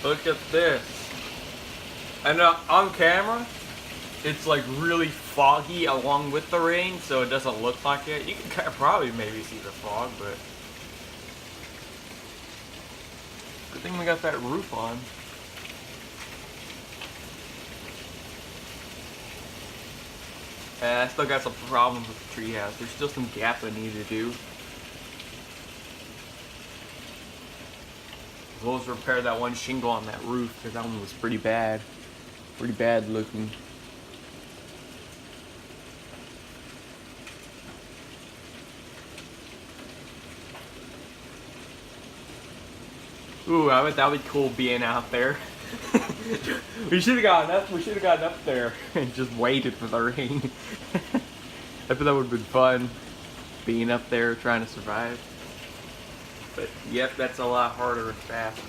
Look at this. And on camera, it's like really foggy along with the rain, so it doesn't look like it. You can probably maybe see the fog, but good thing we got that roof on. I still got some problems with the treehouse. There's still some gaps I need to do. As well as repair that one shingle on that roof, because that one was pretty bad. Pretty bad looking. Ooh, I bet that would be cool being out there. We should have gotten up. We should have gotten up there and just waited for the rain. I bet that would have been fun, being up there trying to survive. But yep, that's a lot harder and faster.